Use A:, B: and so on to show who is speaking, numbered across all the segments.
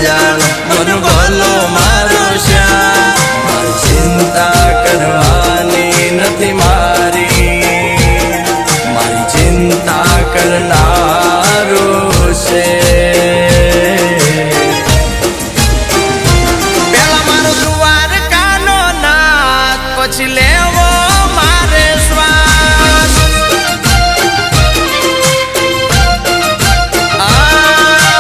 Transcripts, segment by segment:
A: દયાળ મન ભલો મારો શ્યામ મારી ચિંતા કરવાની નથી મારી ચિંતા કરનારો છે પેલા મારો દ્વારકાનો નાથ પછી લેવો મારે શ્વાસ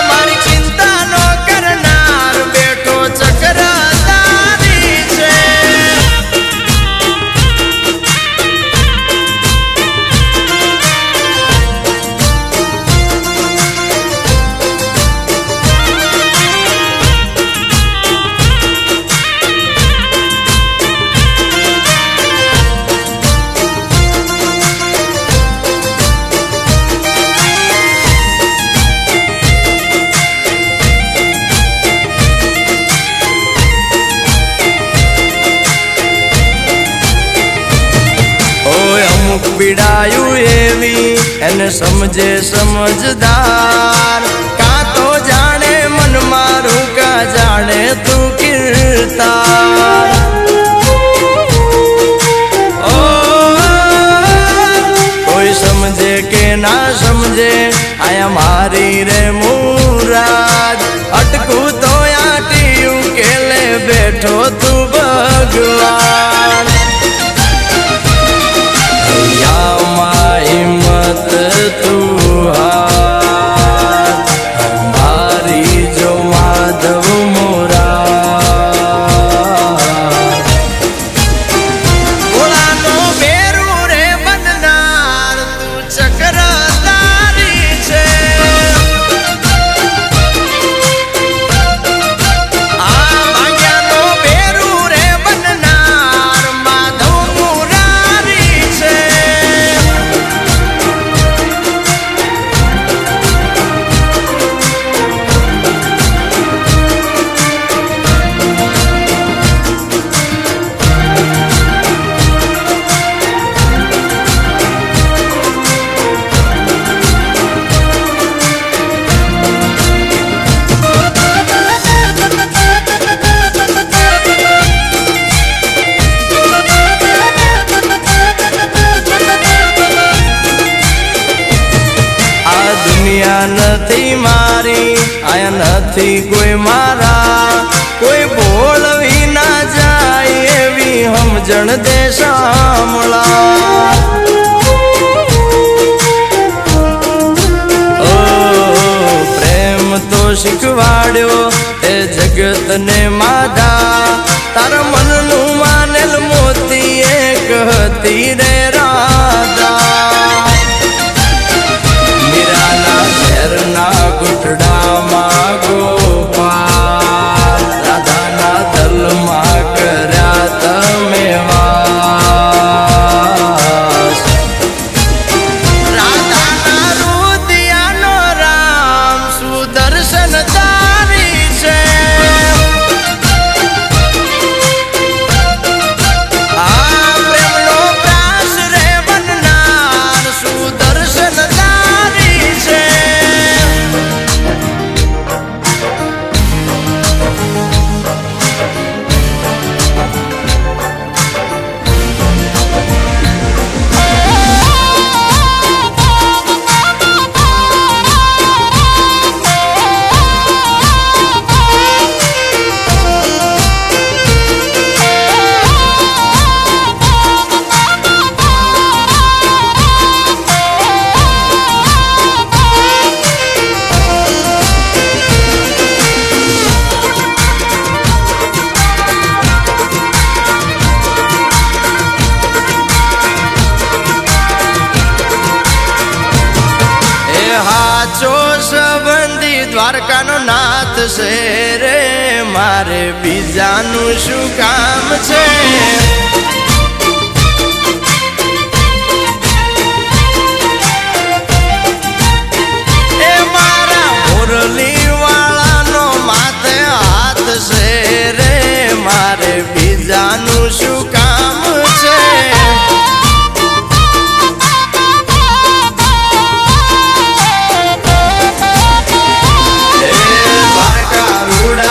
A: મારી ચિંતા નો કરનાર બેઠો ચક્રધારી છે પીડાયું એવી એને સમજે સમજદાર કાં તો જાણે મન મારું કા જાણે તું કીર્તાર ઓ કોઈ સમજે કે ના સમજે આયા મારી રે મુરાદ અટકું તો આટીયું કેલે બેઠો તું ભગવાન હિમ્મત તું હાર મારી જો માધવ મોરાર ભોળાનો બેરું રે બનનાર તું ચક્રધારી છે ભાગ્યાનો બેરું રે બનનાર માધવ મોરારી છે નથી મારી આયા નથી કોઈ મારા કોઈ બોલવી ના જાય એવી સમજણ દે સાંભળા ઓ પ્રેમ તો શીખવાડ્યો એ જગતને માધા તારા મનનું માનેલ મોતી એક હતી રે રાધા મીરાના ગુઠડામાં ગોપાલ રાધાના દલમાં કર્યા તમે વાસ રાધાના રુદિયાનો રામ સુદર્શન તારી છે આ પ્રેમનો પ્રાસ રે બનનાર સુદર્શન તારી છે દ્વારકાનો નાથ છે રે મારે બીજાનું શું કામ છે એ મારા મુરલી વાળાનો માથે હાથ છે રે મારે બીજાનું શું કામ છે દ્વારકા રૂડા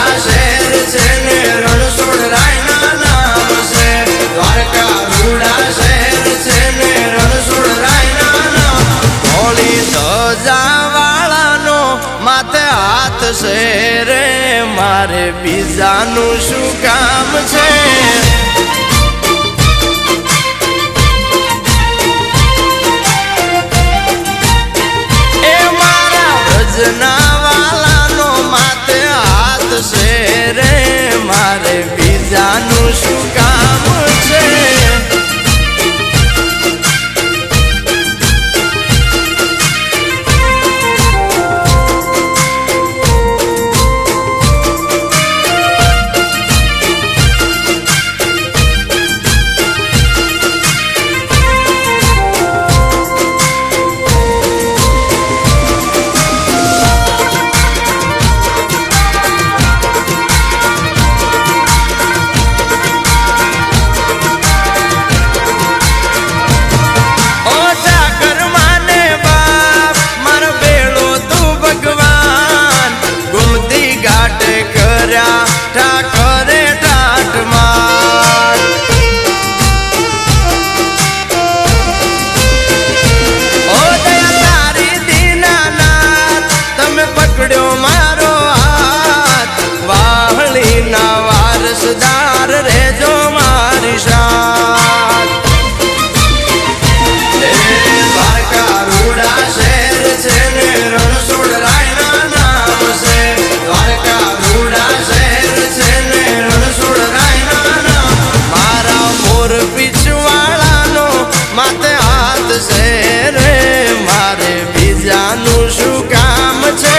A: છે રે મારે બીજાનું શું કામ છે એ મારા વ્રજના વાલાનો માથે હાથ છે રે મારે બીજાનું શું કામ છે વારસદાર રેજો મારી સાથ દ્વારકા રૂડા શહેર છે ને રણછોડ રાયના નામ છે દ્વારકા રૂડા શહેર છે ને રણછોડ રાયના નામ મારા મોર પીછવાળાનો માથે હાથ છે રે મારે બીજાનું શું કામ છે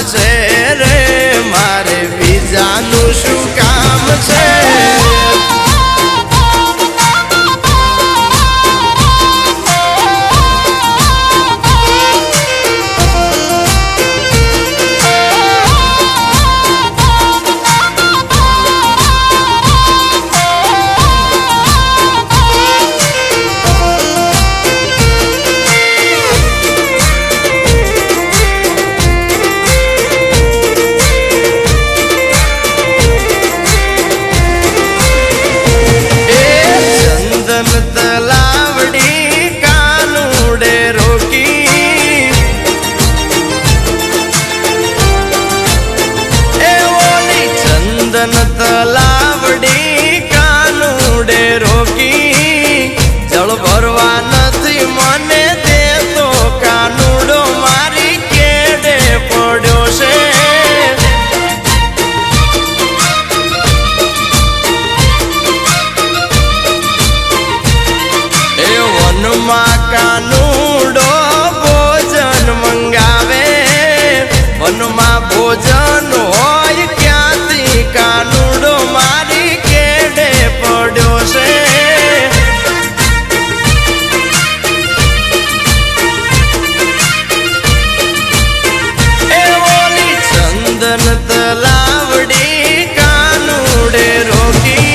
A: છે રે મારે બીજાનું શું કામ છે તલાવડી કાનુડે રોકી એ ઓલી ચંદન તલાવડી કાનુડે રોકી જળ ભરવા નથી મને દેતો કાનુડો મારી કેડે પડ્યો છે વનમાં કાનુડો ભોજન મંગાવે વનમાં ભોજન હોય ક્યાંથી કાનુડો મારી કેડે પડ્યો છે એ ઓલી ચંદન તલાવડી કાનુડે રોકી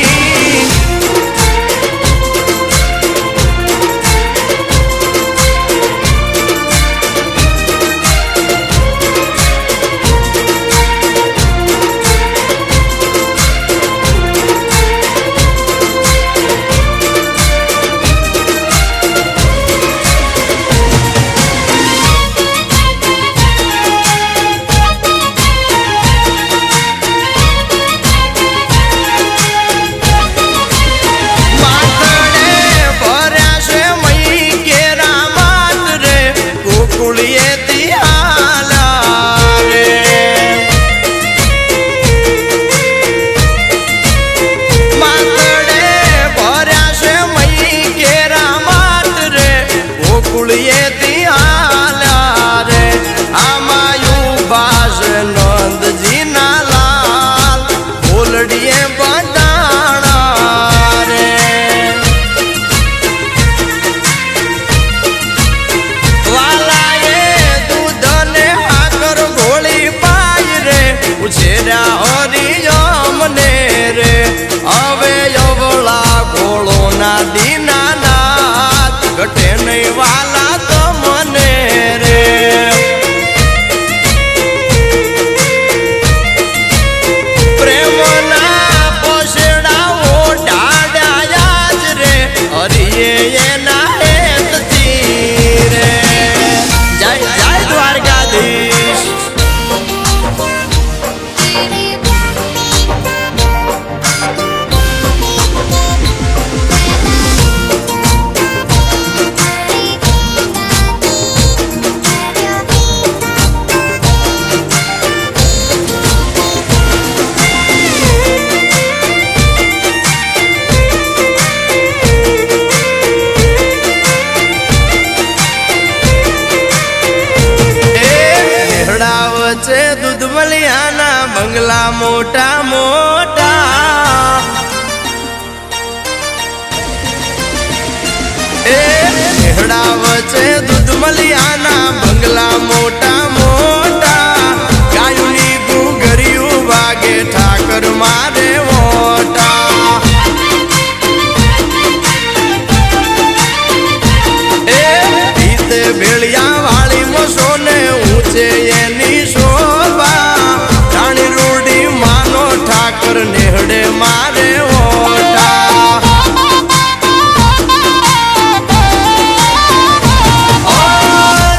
A: મોટા મોટા એ નેહડા વચ્ચે દૂધમલિયાના બંગલા મોટા મોટા ગાયુની ઘૂઘરિયું વાગે ઠાકર મારે મોટા એ રીતે ભેળિયા વાળી મોસોને ઊંચે એની શોભા રાણી રૂડી માનો ઠાકર નેહડે મારે ઓટા ઓ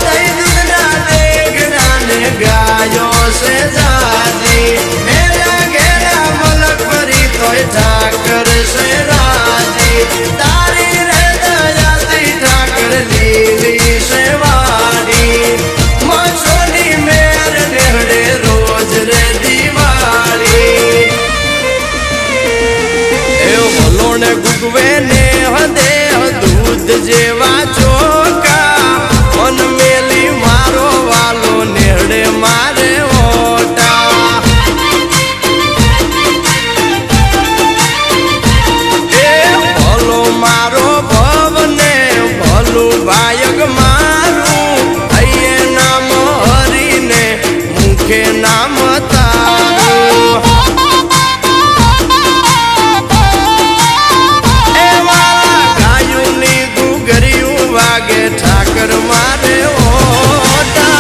A: દઈ દૂધના દેગડાને ગાયો છે જાજી મેલા ઘેરા મલક ભરી તોય ઠાકર છે રાજી તારી રે દયાથી ઠાકર લીલી છે વાડી મસોની મેર નેહડે રોજ રે દિવાળી એ ભલોને ગુગવે નેહ દેહ દૂધ જેવા ચોકા મન મેલી મારો વાલો નેહડે મારે ઓટા એ ભલો મારો ભવને ભલું ભાયગ મારું અહીંયા નામ હરીને મુખે નામ તારું એ મારા ગાયુની ઘૂઘરિયું વાગે ઠાકર મારે ઓટા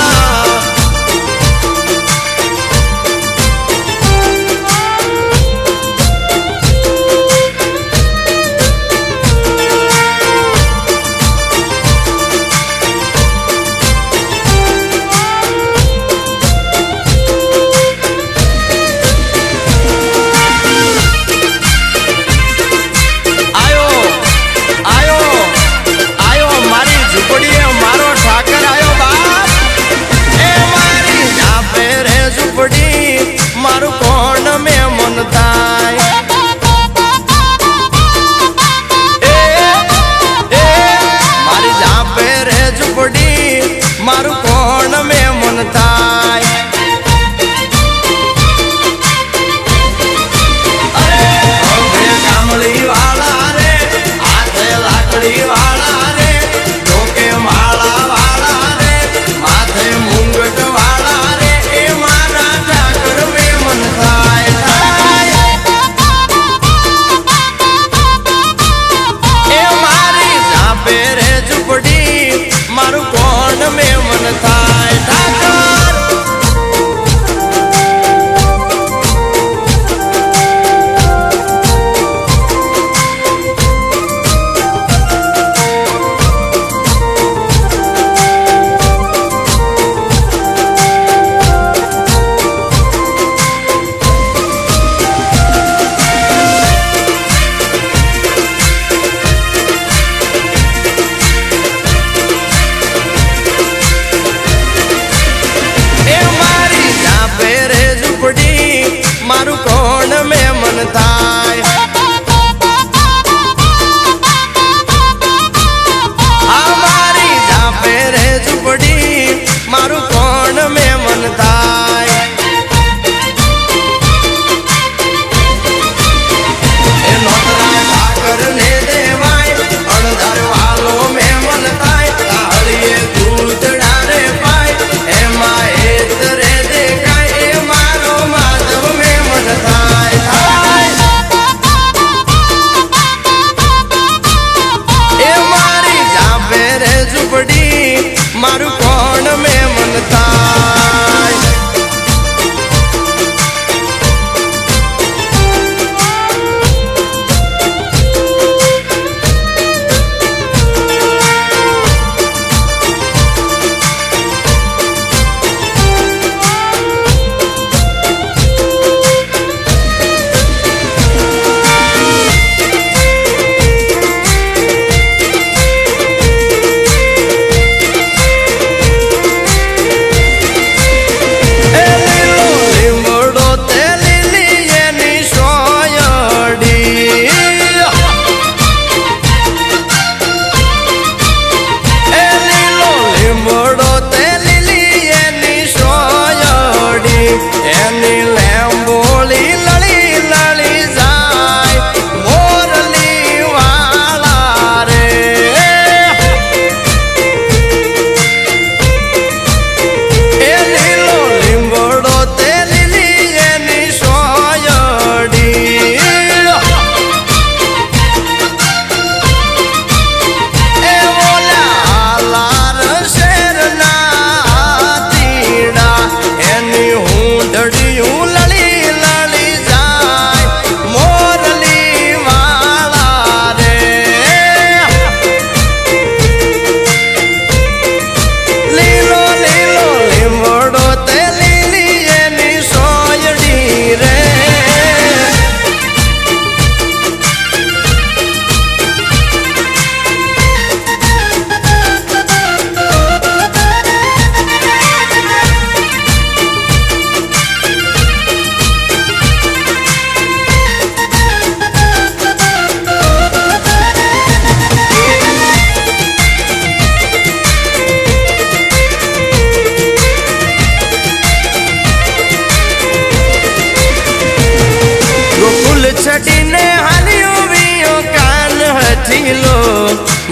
A: આયો આયો આયો મારી ઝૂંપડીએ મારો ઠાકર આયો બાપ એ મારી જાપે રે ઝૂંપડી મારું કોણ મે મન થાય એ મારી જાપે રે ઝૂંપડી મારું કોણ મે મન થાય હવે ગામડી વાળા રે હાથે લાકડી વાળા રે ડોકે માળા વાળા રે માથે મુંગટ વાળા રે એ મારા ઠાકર મે મન થાય એ મારી જાપે રે ઝૂંપડી મારું કોણ મે મન થાય ઠાકર એ મારી જાપે રે ઝૂંપડી મારું કોણ મે મન થાય આ મારી જાપે રે ઝૂંપડી મારું કોણ મે મન થાય એ નોતરા ઠાકર ને દેવાય અણધાર વાલો મે મન થાય તાળીએ દૂધડા રે પાય એમાં હેત રે દેખાય એ મારો માધવ મે મન થાય થાય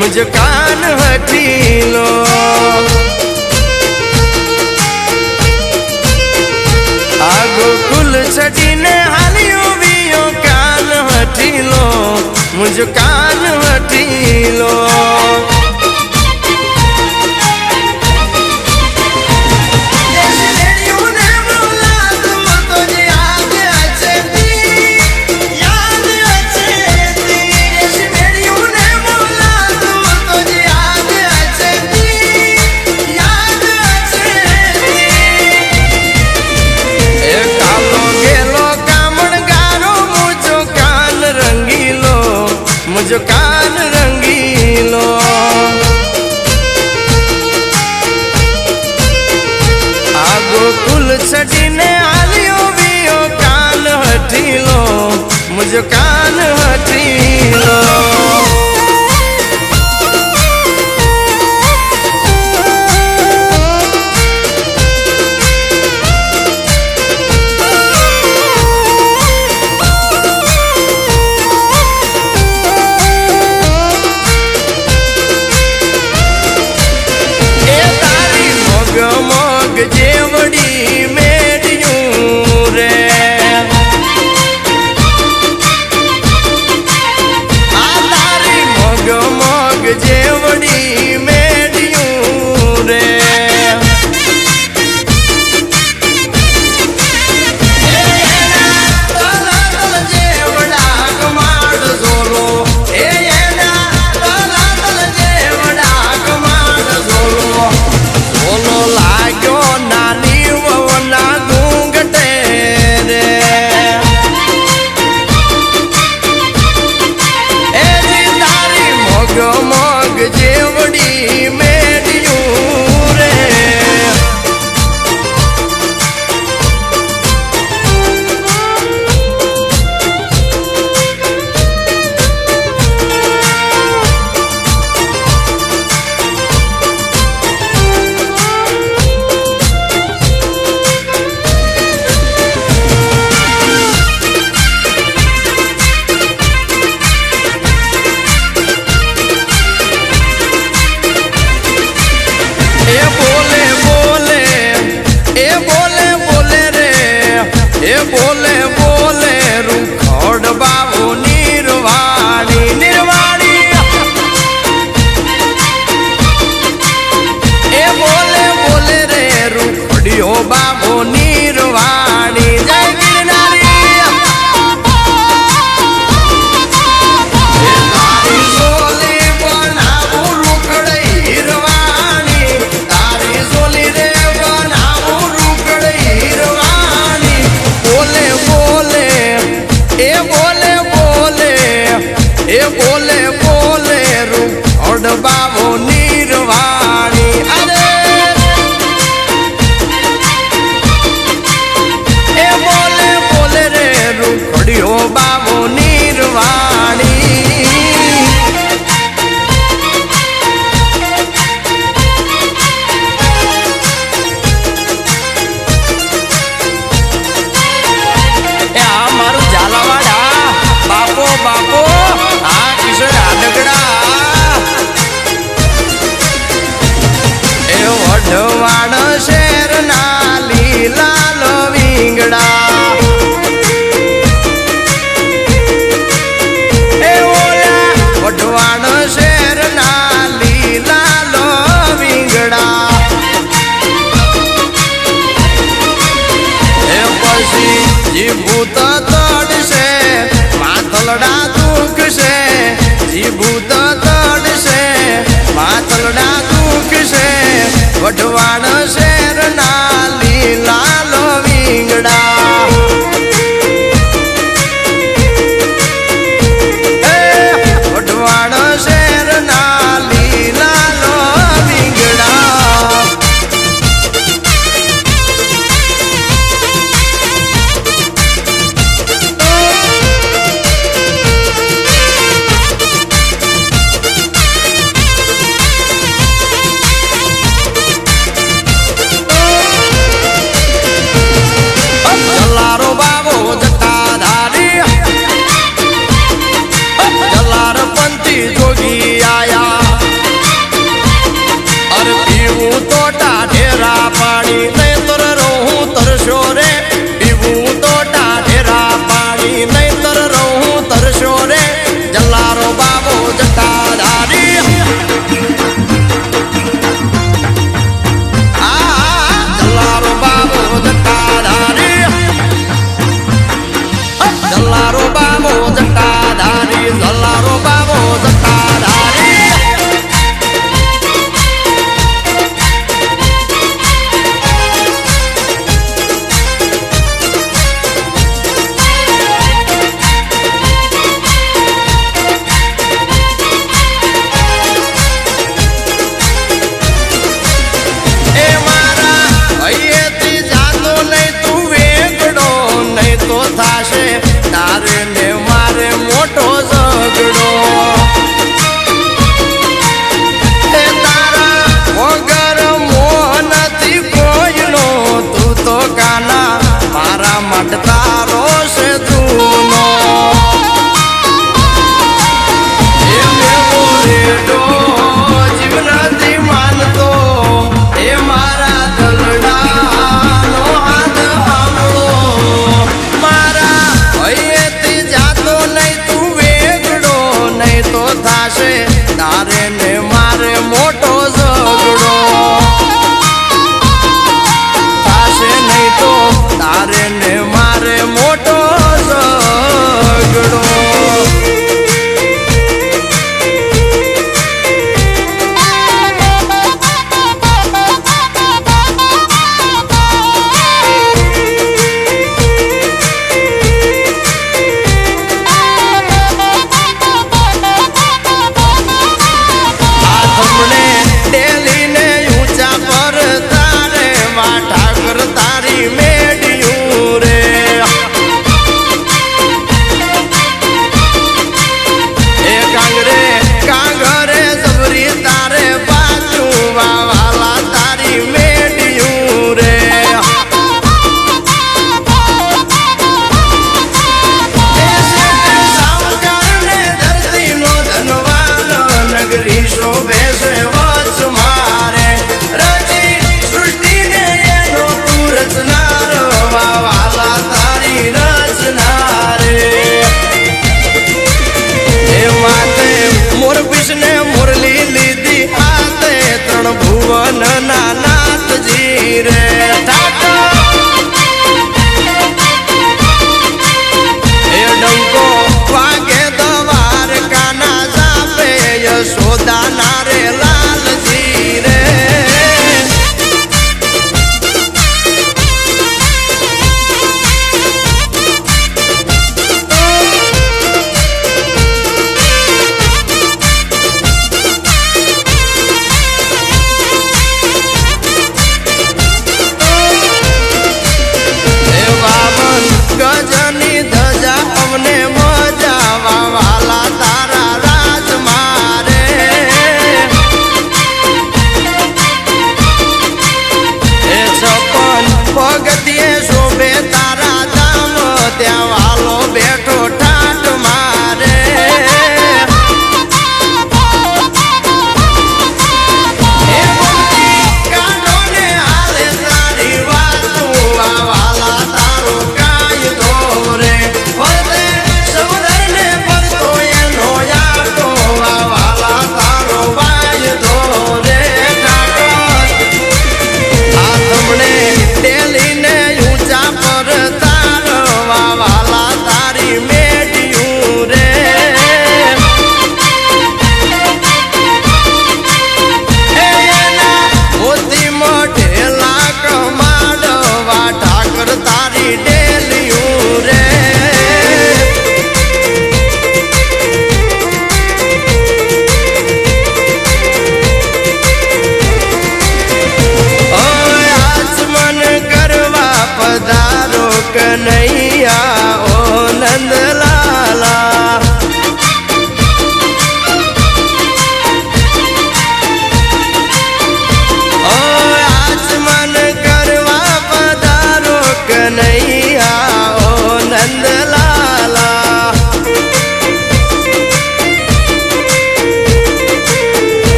A: मुझ कान हठीलो आगो कुल छटीने हालियो बियो कान हठीलो मुझ कान हठीलो मुझ कान रंगीलो आगो कुल छटीने आलियो बियो कान हठीलो मुझ कान हठीलो जेवड़ी मेडियूं रे आ तारी मग मग जेवड़ी मेडियूं रे जेवड़ा कमाड़ जोलो जेवड़ा कमाड़ जोलो जोलो लागो जेवड़ी मेडियूं रे बोले बोले रुखोड़ बाबू निर्वाणी निर्वाणी ए बोले बोले रे रुखड़ियो बाबू निर्वाणी जय गिरनारी तारी सोली बनाऊ रुखड़ हिरवाणी तारी सोली रे बनाऊ रुखड़ हिरवाणी बोले बोले ए बोले बोले ए बोले बोले रुखड़ बाबू निर्वाणी अरे ए बोले बोले रे रुखड़ियो बाबू निर्वाणी बापो आ किशोर आडगड़ा ए वढवाण शहर ना लीलाल विंगड़ा ए ओला वढवाण शहर ना लीलाल विंगड़ा ए पसी जीभूत तोड़से माथलड़ा दुख से जीभूत तोड़ से माथलड़ा दुख से वढवाण शहर ना लीलाल विंगड़ा वढवाण शहर ना लीलाल विंगड़ा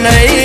A: નહીં